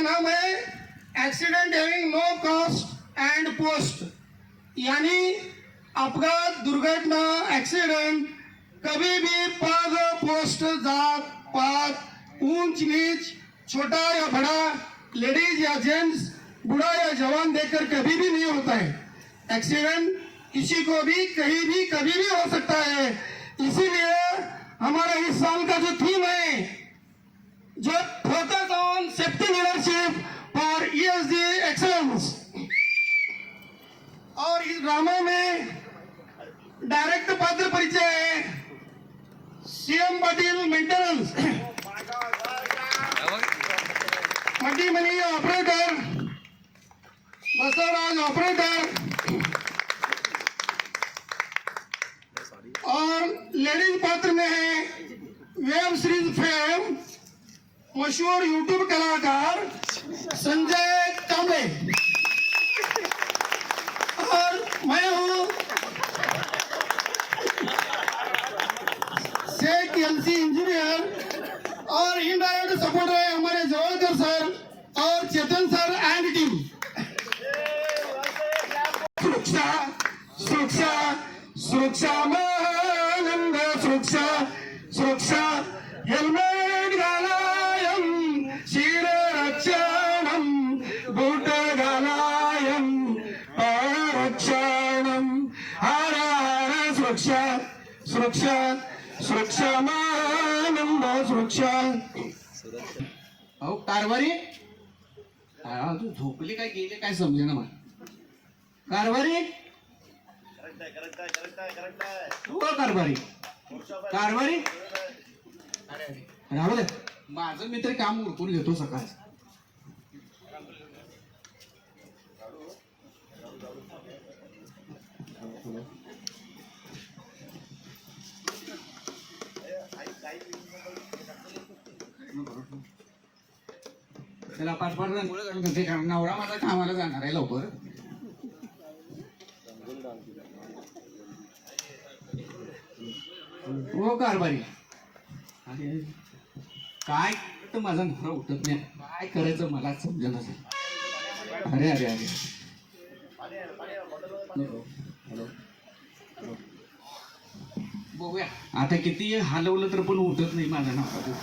नाम है accident having no cost and post, यानी अपघात दुर्घटना एक्सीडेंट कभी भी पद पोस्ट जात पात ऊंच नीच छोटा या बड़ा लेडीज या जेंट्स बूढ़ा या जवान देखकर कभी भी नहीं होता है। एक्सीडेंट किसी को भी कहीं भी कभी भी हो सकता है। इसीलिए हमारा इस साल का जो थीम है, जो focus on safety leadership for ESG excellence, और इस ड्रामा में डायरेक्ट पात्र परिचय है CM पाटील मेंटेनेंस, मटी मनी ऑपरेटर, बसवराज ऑपरेटर, और लेडीज पात्र में है वेब सीरीज फेम मशहूर यूट्यूब कलाकार संजय कांबळे, और मैं हूँ सेठ LC इंजीनियर, और इनडायरेक्ट सपोर्ट है हमारे जवाहर सर और चेतन सर एंड टीम। सुरक्षा सुरक्षा सुरक्षा मानंद सुरक्षा सुरक्षा हेल्मेट घालायम शिररक्षणम बूट घालायम पारक्षणम हर हर सुरक्षा सुरक्षा सुरक्षा मानंद सुरक्षा। अहो कारभारी तू झोपली काय गेले काय समजे ना मला। कारभारी कारभारी कारभारी राहुल माझं मी तरी काम उरकून घेतो सकाळ। त्याला पाठपाठ नवरा माझा कामाला जाणार आहे लवकर। हो कारभारी काय तर माझा नवरा उठत नाही, काय करायचं मला समजेना। अरे अरे अरे बघूया आता किती हलवलं तर पण उठत नाही माझा नवरा।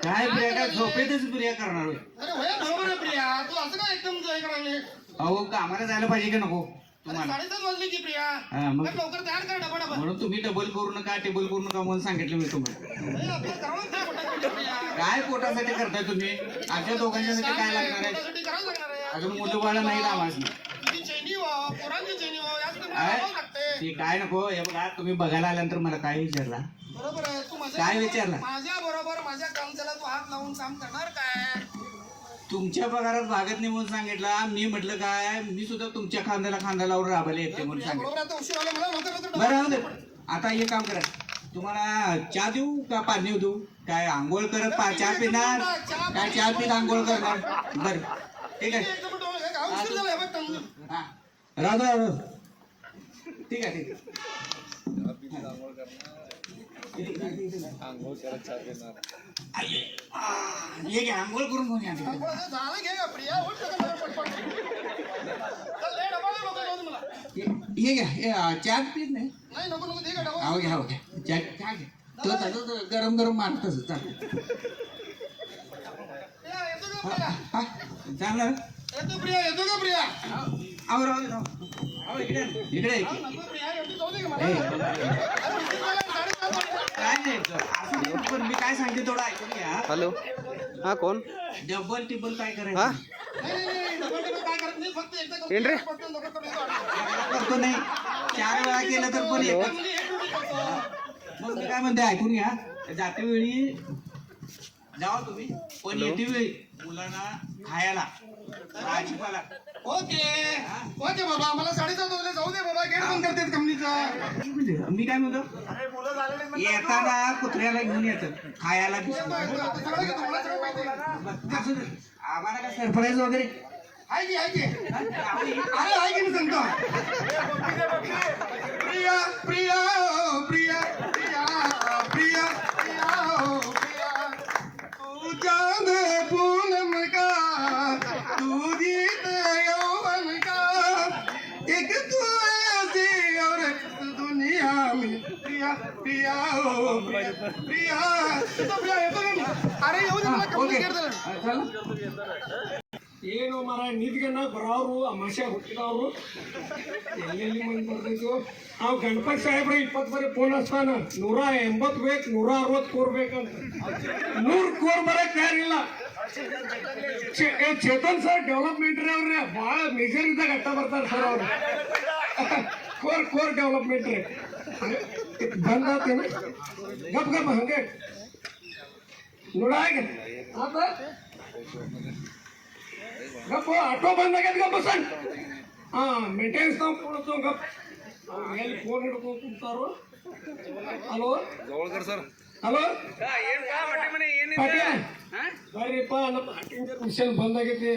काय प्रिया काय झोपेतच प्रिया करणार होय? अहो कामाला जायला पाहिजे का नको तुम्हाला? मग म्हणून तुम्ही डबल करू नका टेबल करू नका म्हणून सांगितलं मी तुम्हाला। काय पोटासाठी करताय तुम्ही? आमच्या दोघांच्यासाठी काय लागणार आहे? अजून मुलं बाळा नाही लावायचं ते काय नको। हे बघा तुम्ही बघायला आल्यानंतर मला काय विचारला? बरोबर आहे, तू काय विचारला? माझ्या बरोबर माझ्या कामच्याला तू हात लावून काम करणार काय? तुमच्या पगारात भागत नाही म्हणून सांगितला मी। म्हटलं काय मी सुद्धा तुमच्या खांद्याला खांदा लावून राबायला येते म्हणून सांगितलं। बरं आता हे काम करा, तुम्हाला चहा देऊ का पाणी देऊ? काय आंघोळ करत चहा पिणार काय? चहा पित आंघोळ करणार? बरं ठीक आहे राहू राहू ठीक आहे ठीक आहे। ये घ्या आंघोळ करून घेऊन या। ये घ्या चहा पीत नाही? हो घ्या हो घ्या चहा घ्या, तो गरम गरम मारतच चालेल। चालणार येतो का प्रिया? अहो राहू दे इकडे इकडे काय नाही पण मी काय सांगते थोडं ऐकून घ्या। हॅलो हा कोण? डबल टिबल काय करायचं? करतो नाही 4 वेळा केलं तर पण येत। मग मी काय म्हणते ऐकून घ्या, जाते वेळी जावा तुम्ही पण येते वेळी मुलांना खायला भाजीपाला। ओके ओके बाबा मला 7:30 वाजले जाऊ दे बाबा, गेट बंद करतात कंपनीचा। मी काय म्हणतो येताना कुत्र्याला घेऊन येतं खायला आम्हाला काय सरप्राईज वगैरे आहे की आहे की? अरे आहे की मी सांगतो प्रिया प्रिया प्रिया ओ प्रिया प्रिया येतो मी. अरे येऊ दे मला कंप्लीट करतो. ಏನು ಮರ ನಿದ್ಗೆನ ಬರೋರು ಅಮಾಶೆ ಹುಟ್ಟಿದವರು ಎಲ್ಲೆಲ್ಲಿ ಮಂದಿ ಬರ್ತೈತೋ ನಾವು ಗಣಪತಿ ಸಾಹೇಬ್ರ 20 ಬರೀ ಫೋನ್ ಹಚ್ತಾನ 180 ಬೇಕು 160 ಕೋರ್ ಬೇಕಂತ 100 ಕೋರ್ ಬರಕ್ ಯಾರಿಲ್ಲ. ಚೇತನ್ ಸರ್ ಡೆವಲಪ್ಮೆಂಟ್ ರೀ ಅವ್ರೆ ಭಾಳ ಮೇಜರ್ ಇದ್ದಾಗ ಅಟ್ಟ ಬರ್ತಾರೆ ಸರ್ ಅವ್ರು ಕೋರ್ ಡೆವಲಪ್ಮೆಂಟ್ ರೀ ಬಂದಾತೇನೆ ಗಪ್ ಗಪ್ ಹಂಗೆ ನೋಡ ಹಾಗೆ ಆತ ಗಪ್ಪ ಆಟೋ ಬಂದಾಗ್ಯದ ಗಪ್ಪ ಸಣ್ಣ ಮೇಂಟೆನೆನ್ಸ್ ನಾವು ಕೊಡ್ತೇವೆ ಗಪ್ ಎಲ್ಲಿ ಫೋನ್ ಹಿಡ್ಕೊಂಡು ಕುಂತಾರೋ. ಹಲೋ ಹಲೋ ಬರ್ರಿಪ್ಪ ನಮ್ಮ ಮಿಷನ್ ಬಂದಾಗೈತಿ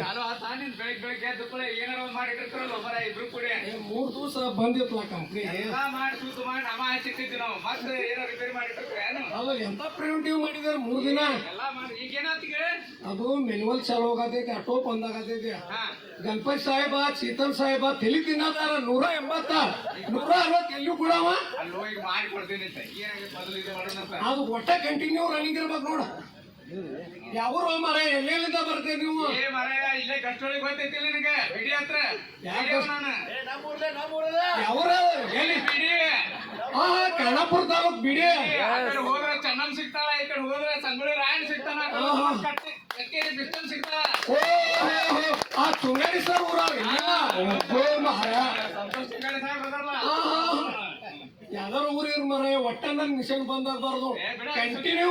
3 ದಿವಸ ಬಂದಿತ್ತಲ್ಲ ಕಂಪ್ನಿ ಅಲ್ಲ ಎಂತ ಪ್ರಿವೆಂಟಿವ್ ಮಾಡಿದಾರೆ 3 ದಿನ. ಅದು ಮೆನುವಲ್ ಚಾಲು ಹೋಗತೈತಿ ಆಟೋ ಬಂದಾಗತೈತಿ. ಗಣಪತಿ ಸಾಹೇಬ ಚೇತನ್ ಸಾಹೇಬ ತಲಿ ತಿನ್ನದಾರ 180 160 ಎಲ್ಲೂ ಕೊಡವ ಅದು ಒಟ್ಟ ಕಂಟಿನ್ಯೂ ರನ್ನಿಂಗ್ ಇರ್ಬೇಕು ನೋಡ. ಯಾವ ಮರ ಎಲ್ಲೆಲ್ಲಿಂದ ಬರ್ತೇವೆ ನೀವು ಇಲ್ಲೇ ಕಷ್ಟೊಳಗೆ ಗೊತ್ತೈತಿಲ್ಲ ನಿನಗೆ ಬಿಡಿ ಹತ್ರ ಯಾವ ಎಲ್ಲಿ ಬಿಡಿ ಖಾನಾಪುರ ತಾಲೂಕ್ ಬಿಡಿ. ಹೋದ್ರೆ ಚೆನ್ನನ್ ಸಿಗ್ತಾಳ ಈ ಕಡೆ ಹೋದ್ರೆ ಸಂಗೊಳ್ಳಿ ರಾಯಣ್ಣ ಸಿಗ್ತಾನ ಡಿಸ್ಟೆನ್ಸ್ ಸಿಗ್ತಾಳ. ಆ ತುಂಗಾಡಿ ಸರ್ ಊರ ಸಂತೋಷ್ ಸಿಂಗಾಡಿ ಸಾಹೇಬ್ ಅದಲ್ಲ ಯಾವ್ದಾರ ಊರಿರ್ ಮರ ಒಟ್ಟ ನನ್ ಮಿಷನ್ ಬಂದಾಗ ಬಾರ್ದು ಕಂಟಿನ್ಯೂ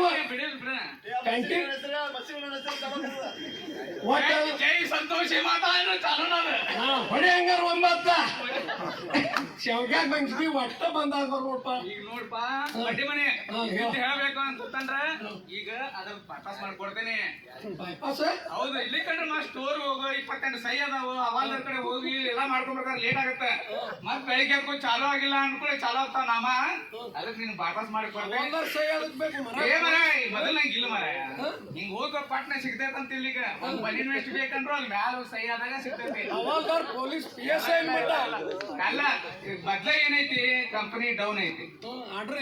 ಜೈ ಸಂತೋಷಿ ಮಾತಾ ಚಾಲು ಹೊಡೆ ಹಂಗಾರ 9 ಶವ್ಗ್ಯಾಗ ಬಂದ್ವಿ ಒಟ್ಟ ಬಂದಾಗ ಬಾರ್ ನೋಡ್ಪ. ಈಗ ನೋಡ್ಪ ಬಡ್ಡಿ ಮನೆ ಹೇಳ್ಬೇಕು ಅಂತ ಗೊತ್ತಂದ್ರ ಈಗ ಅದ್ರ ಬೈಪಾಸ್ ಮಾಡ್ಕೊಡ್ತೇನೆ. ಬೈಪಾಸ್ ಹೌದು ಇಲ್ಲಿ ಕಂಡ್ರೆ ನಾ ಸ್ಟೋರ್ ಹೋಗು 22 ಸೈ ಅದಾವು ಅವಾಲ್ದರ ಕಡೆ ಹೋಗಿ ಎಲ್ಲ ಮಾಡ್ಕೊಂಡ್ಬೇಕಾದ್ರೆ ಲೇಟ್ ಆಗತ್ತೆ. ಮತ್ ಬೆಳಿಗ್ಗೆ ಚಾಲು ಆಗಿಲ್ಲ ಅನ್ಕೊಳ್ಳಿ ಚಾಲು ಆಗ್ತಾವ ನಾಮ ಅದಕ್ಕೆ ನೀನು ಬೈಪಾಸ್ ಮಾಡಿಕೊಡ್ತೇನೆ. ಸೈ ಅದಕ್ಕೆ ಬೇಕು ಏ ಮರ ಮೊದಲು ನಂಗೆ ಇಲ್ಲ ಮರ ಹಿಂಗ್ ಹೋಗೋ ಪಾಟ್ನ ಸಿಗ್ತೈತೆ ಅಂತ ಇಲ್ಲಿಗ ಒಂದ್ ಮನಿ ವೇಸ್ಟ್ ಬೇಕಂದ್ರು ಅಲ್ಲಿ ಮ್ಯಾಲ ಸೈ ಆದಾಗ ಸಿಗ್ತೈತಿ. ಅವಾಲ್ದಾರ್ ಪೊಲೀಸ್ PSI ಅಲ್ಲ ಬದ್ಲ ಏನೈತಿ ಕಂಪನಿ ಡೌನ್ ಐತಿ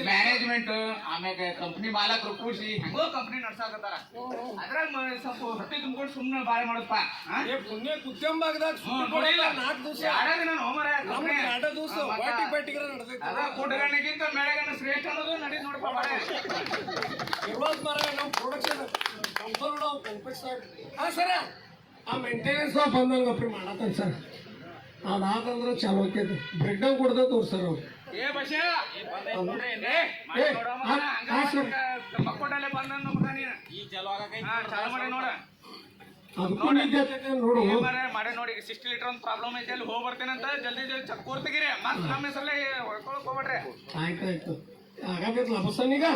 ಮ್ಯಾನೇಜ್ಮೆಂಟ್ ಆಮ್ಯಾಗ ಕಂಪನಿ ಮಾಲಕರು ಕೂಡಿಸಿ ಹೆಂಗೋ ಕಂಪನಿ ನಡ್ಸಾಕತ್ತಾರ. ಅದ್ರಾಗ ಸ್ವಲ್ಪ ಹೊಟ್ಟೆ ತುಂಬಿಕೊಂಡು ಸುಮ್ಮನೆ ಬಾಳೆ ಮಾಡಪ್ಪ ಪುಣ್ಯ ಕುದ್ಯಂಬಾಗದಾಗ 4 ದಿವಸ ಯಾರಾಗ ಹೋಮರ ಕೂಟಗಣ್ಣಿಗಿಂತ ಮೇಳಗಣ್ಣ ಶ್ರೇಷ್ಠ ಅನ್ನೋದು ನಡೀದ್ ನೋಡಪ್ಪ ಬಾಳೆ ಇರ್ವಾದ್ ಮರ ನಾವು ಪ್ರೊಡಕ್ಷನ್ ಹಾ ಸರ ಆ ಮೇಂಟೆನೆನ್ಸ್ ಬಂದಂಗಪ್ರಿ ಮಾಡತ್ತಂತ ಸರ್ ಅದಾದಂದ್ರೆ ಚಲೋ ಆಕೈತಿ ಬ್ರೇಕ್ ಡೌನ್ ಕೊಡ್ದ ತೋರ್ಸರ್ ಅವ್ರು. ಏ ಬಶ ಮಕ್ಕೋಟಲ್ಲೇ ಬಂದ ಚಾಲು ಮಾಡಿ ನೋಡ ನೋಡು ಮಾಡಿ ನೋಡಿ 60 ಲೀಟರ್ ಒಂದು ಪ್ರಾಬ್ಲಮ್ ಐತಿ ಅಲ್ಲಿ ಹೋಗಿ ಬರ್ತೇನೆ ಅಂತ ಜಲ್ದಿ ಚಕ್ಕೋರ್ ತೆಗೀರಿ ಮತ್ ನಮ್ಮ ಹೆಸರಲ್ಲೇ ಹೊಡ್ಕೊಳಕ್ ಹೋಗ್ಬೇಡ್ರಿ. ಆಯ್ತಾಯ್ತು ಆಗತ್ತೈತಲ್ಲ ಬಸ್ಸನ್ನೀಗ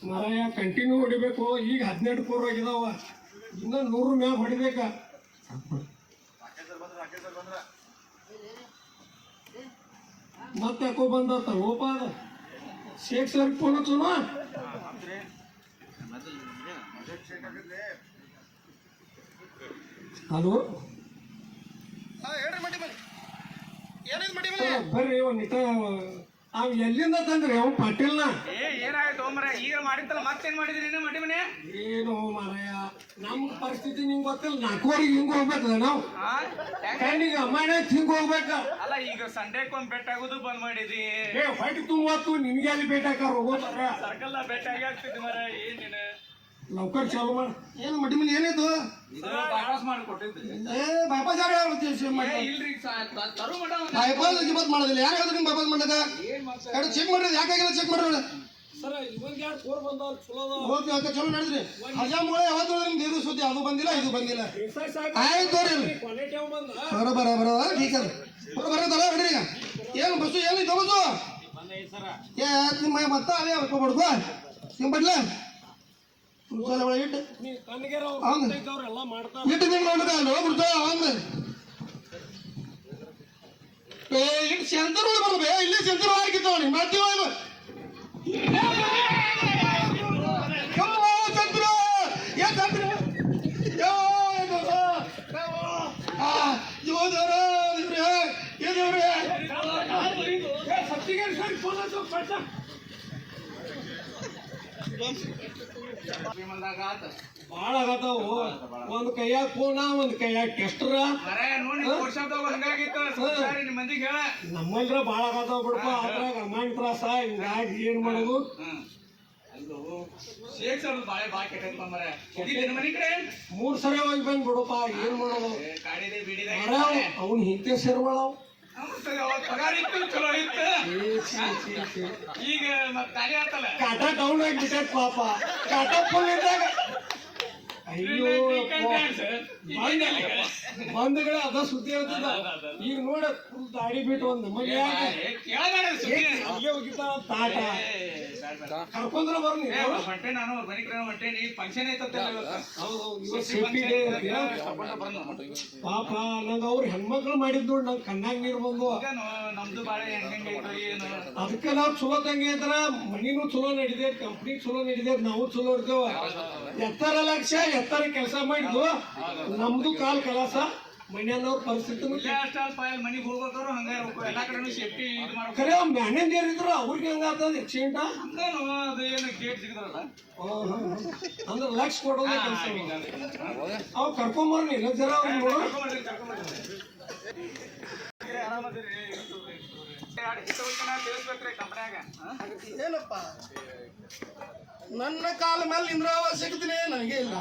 ಮರ ಕಂಟಿನ್ಯೂ ಹೊಡಿಬೇಕು. ಈಗ 12 ಕೋರ್ ಆಗಿದಾವ ಇನ್ನ 100 ಮ್ಯಾಗ ಹೊಡಿಬೇಕ. ಮತ್ತೆ ಯಾಕೋ ಬಂದತ್ತ ಲೋಪ ಅದ ಶೇಖ್ ಸರ್ ಫೋನ್ ಹಚ್ಚೋಣ. ಹಲೋ ಹೇಳ್ರಿ ಮಡಿ ಮನೆ ಏನಿದ್ ಮಡಿ ಮನೆ ಬರ್ರಿ ಒಂದಿಟ ಅವ್ ಎಲ್ಲಿಂದ ತಂದ್ರಿ ಅವ್ ಪಾಟೀಲ್ನ ಏನಾಯ್ತು ಮರ ಈಗ ಮಾಡಿತ್ತಲ್ಲ ಮತ್ತೇನ್ ಮಾಡಿದ್ರಿ ನೀನು ಮಡಿ ಮನೆ ಏನು ಮಾರಾಯ ನಮ್ ಪರಿಸ್ಥಿತಿ ನಿಂಗೆ ಗೊತ್ತಿಲ್ಲ 4 ಹಿಂಗ್ ಹೋಗ್ಬೇಕಲ್ಲ ನಾವು ಕಣ್ಣಿಗೆ ಅಮ್ಮನೆ ಹಿಂಗ್ ಹೋಗ್ಬೇಕ. ಅಲ್ಲ ಈಗ ಸಂಡೇಕೊಂದ್ ಬೆಟ್ಟ ಆಗೋದು ಬಂದ್ ಮಾಡಿದ್ರಿ ಹೊಟ್ಟೆ ತುಂಬತ್ತು ನಿನ್ಗೆ ಅಲ್ಲಿ ಭೇಟಾಕ ಹೋಗೋದಾರ ಸರ್ಕಲ್ ಬೆಟ್ಟ ಆಗಿ ಆಗ್ತಿದ್ ಮರ ಏನ್ ನೀನು ಲೌಕರ್ ಚಾಲು ಮಾಡ. ಏನು ಮಡಿ ಮನೆ ಏನಿದು ಬೈಪಾಸ್ ಮಾಡಿಕೊಟ್ಟಿದ್ರಿ ಬೈಪಾಸ್ ಯಾರು ಇಲ್ರಿ ತರು ಮಠ ಬೈಪಾಸ್ ಗಿಪಾಸ್ ಮಾಡೋದಿಲ್ಲ ಯಾರು ಹೇಳಿದ್ರು ನಿಮ್ ಬೈಪಾಸ್ ಮಾಡದ ಚೆಕ್ ಮಾಡ್ರಿ ಯಾಕಾಗಿಲ್ಲ ಚೆಕ್ ಮಾಡ್ರಿ ಸರ್ ಇವಾಗ 2 ಕೋರ್ ಬಂದವ್ರು ಚಲೋ ಓಕೆ ಓಕೆ ಚಲೋ ನಡೆದ್ರಿ ಹಜಾಮೂಳೆ ಯಾವತ್ತು ನಿಮ್ದು ಇದು ಸುದ್ದಿ ಅದು ಬಂದಿಲ್ಲ ಇದು ಬಂದಿಲ್ಲ ಆಯ್ತು ತೋರಿ ಬರ ಠೀಕ್ ಅದ ಬರೋದಲ್ಲ ಹೇಳ್ರಿ ಈಗ ಏನು ಬಸ್ಸು ಏನಿತ್ತು ಬಸ್ಸು ಏ ನಿಮ್ಮ ಮತ್ತ ಅದೇ ಬಡ್ಕೊ ನಿಮ್ಮ ಬಡ್ಲ ಇಟ್ಟು ಇಟ್ಟು ನಿಮ್ಗೆ ನೋಡ್ಕೊಂಡು ಬಿಡ್ತ ಹಂಗ ಇಟ್ಟು ಸೆಂಟರ್ ಒಳಗೆ ಬರ್ಬೇ ಇಲ್ಲಿ ಸೆಂಟರ್ ಆಗಿತ್ತು ನೋಡಿ ಮಾಡ್ತೀವ ವಿಮಲ್ದಾಗ ಆತ ಭಾಳ ಆಗತ್ತಾವು ಒಂದ್ ಕೈಯಾಗ ಫೋನ ಒಂದ್ ಕೈಯಾಗ ಟೆಸ್ಟರ ಮರೆ ನೋಡಿ ವರ್ಷದಾಗ ಹಂಗಾಗಿತ್ತು ಸಂಸಾರಿ ನಿಮ್ಮ ಮಂದಿಗೆ ಹೇಳ ನಮ್ಮಲ್ರ ಭಾಳ ಆಗತ್ತಾವ ಬಿಡಪ್ಪ ಅದ್ರಾಗ ಅಮಾನ್ ತ್ರಾಸ ಹಿಂಗಾಗಿ ಏನ್ ಮಾಡೋದು ಅದು ಶೇಕ್ ಸರ್ ಬಾಳೆ ಬಾ ಕೆಟ್ಟೈತ್ ಮರೆ ಹೋಗಿದ್ದೇನೆ ಮನೆ ಕಡೆ 3 ಸರಿ ಹೋಗಿ ಬಂದ್ ಬಿಡಪ್ಪ ಏನ್ ಮಾಡೋದು ಕಾಡಿದೆ ಬಿಡಿದೆ ಅವ್ನ ಹಿಂದೆ ಸೇರ್ಬಾಳವ್ ಪಗಾರ ಇತ್ತು ಚಲೋ ಇತ್ತು ಈಗ ಮತ್ ಖಾಲಿ ಆತಲ್ಲ ಕಾಟ ಡೌನ್ ಆಗಿಬಿಟ್ಟೆ ಪಾಪ ಕಾಟ ಫುಲ್ ಇದ್ದಾಗ ಅಯ್ಯೋ ಬಂಧುಗಳೇ ಅದ ಸುದ್ದಿ ಹೇಳ್ತದ ಈಗ ನೋಡ ಫುಲ್ ದಾಡಿ ಬಿಟ್ಟು ಒಂದ್ ಮನೆ ಹೋಗಿತ್ತ ತಾಟ ಕರ್ಕೊಂಡ್ರ ಬರ್ನಿ ಹೊಂಟೆ ನಾನು ಮನೆ ಕಡೆ ಹೊಂಟೇನಿ ಫಂಕ್ಷನ್ ಪಾಪ ನಂಗ ಅವ್ರ ಹೆಣ್ಮಕ್ಳು ಮಾಡಿದ್ ನೋಡಿ ನಂಗೆ ಕಣ್ಣಾಗ ನೀರು ಬಂದು ನಮ್ದು ಬಾಳೆ ಹೆಂಗೈತೋ ಏನು ಅದಕ್ಕೆ ನಾವು ಚಲೋ ತಂಗಿ ಅಂತಾರ ಮನಿನೂ ಚಲೋ ನಡಿದೆ ಕಂಪ್ನಿ ಚಲೋ ನಡಿದೆ ನಾವು ಚಲೋ ಇರ್ತೇವ ಎತ್ತರ ಲಕ್ಷ ಎತ್ತರ ಕೆಲಸ ಮಾಡಿದ್ವು ನಮ್ದು ಕಾಲ್ ಕಲಾಸ ಮನೆಯವ್ರ ಪರಿಸ್ಥಿತಿ ಮನಿಗೆ ಹೋಗ್ಬೇಕಾದ್ರು ಹಂಗ ಎಲ್ಲಾ ಕಡೆನೂ ಸೇಫ್ಟಿ ಇದು ಮಾಡ್ಬೇಕು ಖರೆ ಅವ್ನ ಮ್ಯಾನೇಜರ್ ಇದ್ರು ಅವ್ರಿಗೆ ಹೆಂಗಾಗ್ತದ ಆಕ್ಸಿಡೆಂಟ್ ಹಂಗಾನು ಅದು ಏನು ಗೇಟ್ ಸಿಗದಲ್ಲ ಅಂದ್ರೆ ಲಕ್ಷ ಕೊಡೋದೇ ಕೆಲಸ ಅವ್ ಕರ್ಕೊಂಬರ್ನಿ ಇಲ್ಲ ಜರ ಅವ್ರು ನೋಡು ಏನಪ್ಪ ನನ್ನ ಕಾಲ ಮೇಲೆ ನಿಂದ್ರ ಅವಶ್ಯಕತೆ ನನಗೆ ಇಲ್ಲ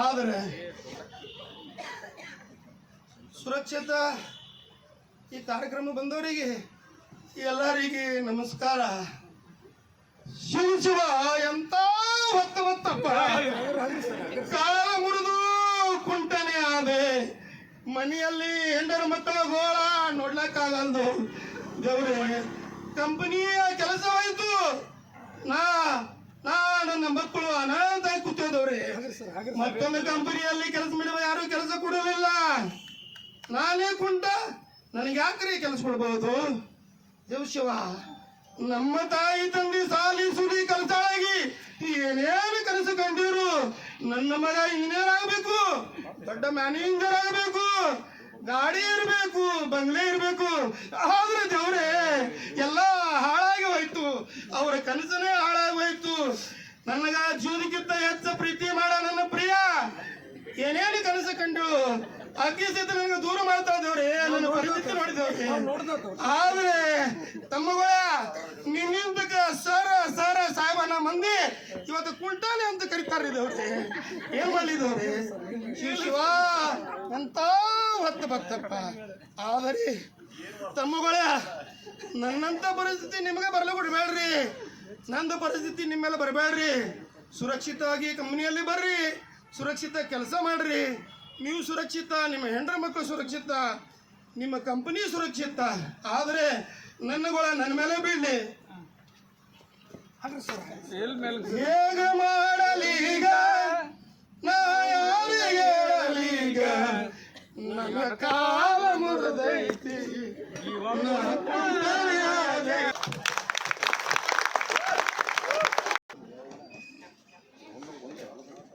ಆದರೆ ಸುರಕ್ಷಿತ ಈ ಕಾರ್ಯಕ್ರಮ ಬಂದವರಿಗೆ ಎಲ್ಲರಿಗೆ ನಮಸ್ಕಾರ. ಶಿವ ಎಂತ ಹೊತ್ತಪ್ಪ ಕಾಲ ಮುರಿದು ಕುಂಟನೆ ಆದೆ ಮನೆಯಲ್ಲಿ ಹೆಂಡರ ಮಕ್ಕಳ ಗೋಳ ನೋಡ್ಲಕ್ಕಾಗಲ್ದು ದೇವ್ರೆ ಕಂಪನಿಯ ಕೆಲಸವಾಯಿತು ನನ್ನ ಮಕ್ಕಳು ಅನಾಥ ಕೂತದವ್ರೆ ಮತ್ತೊಂದು ಕಂಪನಿಯಲ್ಲಿ ಕೆಲಸ ಮಾಡಿದ ಯಾರು ಕೆಲಸ ಕೊಡಲಿಲ್ಲ ನಾನೇ ಕುಂಟ ನನಗೆ ಯಾಕ್ರಿ ಕೆಲಸ ಕೊಡ್ಬಹುದು ದೇವಶಿವ ನಮ್ಮ ತಾಯಿ ತಂದೆ ಸಾಲಿ ಸುಡಿ ಕಲ್ಸಾಳಾಗಿ ಏನೇನು ಕನಸು ಕಂಡಿರು ನನ್ನ ಮಗ ಇಂಜಿನಿಯರ್ ಆಗ್ಬೇಕು ದೊಡ್ಡ ಮ್ಯಾನೇಜರ್ ಆಗ್ಬೇಕು ಗಾಡಿ ಇರ್ಬೇಕು ಬಂಗ್ಲೆ ಇರ್ಬೇಕು ಆದ್ರೆ ದೇವ್ರೆ ಎಲ್ಲ ಹಾಳಾಗಿ ಹೋಯ್ತು ಅವರ ಕನಸನೇ ಹಾಳಾಗಿ ಹೋಯ್ತು ನನಗ ಜೀವನಕ್ಕಿಂತ ಹೆಚ್ಚ ಪ್ರೀತಿ ಮಾಡ ನನ್ನ ಪ್ರಿಯ ಏನೇನು ಕನಸು ಕಂಡು ಅಕ್ಕಿ ಸಹಿತ ನನಗೆ ದೂರ ಮಾಡ್ತಾ ಇದ್ದೇವ್ರಿ ನನ್ನ ಪರಿಸ್ಥಿತಿ ನೋಡಿದೇವ್ರಿ ಆದ್ರೆ ತಮ್ಮಗಳ ನಿನ್ನಿಂದ ಸರ ಸಾಹೇಬನ ಮಂದಿ ಇವತ್ತು ಕುಂಟಾಲೆ ಅಂತ ಕರಿತಾರೆ ದೇವ್ರಿ ಏನ್ ಮಾಡಿದವ್ರಿ ಶಿವ ಅಂತ ಹೊತ್ತು ಬರ್ತಪ್ಪ ಆದರೆ ತಮ್ಮಗಳ ನನ್ನಂತ ಪರಿಸ್ಥಿತಿ ನಿಮಗೆ ಬರಲು ಕೊಡಬೇಡ್ರಿ ನಂದು ಪರಿಸ್ಥಿತಿ ನಿಮ್ಮೆಲ್ಲ ಬರಬೇಡ್ರಿ ಸುರಕ್ಷಿತವಾಗಿ ಕಂಪನಿಯಲ್ಲಿ ಬರ್ರಿ ಸುರಕ್ಷಿತ ಕೆಲಸ ಮಾಡ್ರಿ ನೀವು ಸುರಕ್ಷಿತ ನಿಮ್ಮ ಹೆಂಡ್ರ ಮಕ್ಕಳು ಸುರಕ್ಷಿತ ನಿಮ್ಮ ಕಂಪನಿ ಸುರಕ್ಷಿತ ಆದರೆ ನನ್ನ ಮೇಲೆ ಬೀಳಲಿ ಹೇಗೆ ಮಾಡಲೀಗ ನಾ ಯಾರಿಗೆ ಹೇಳಲೀಗ ನನ್ನ ಕಾಲ ಮುರಿದೈತಿ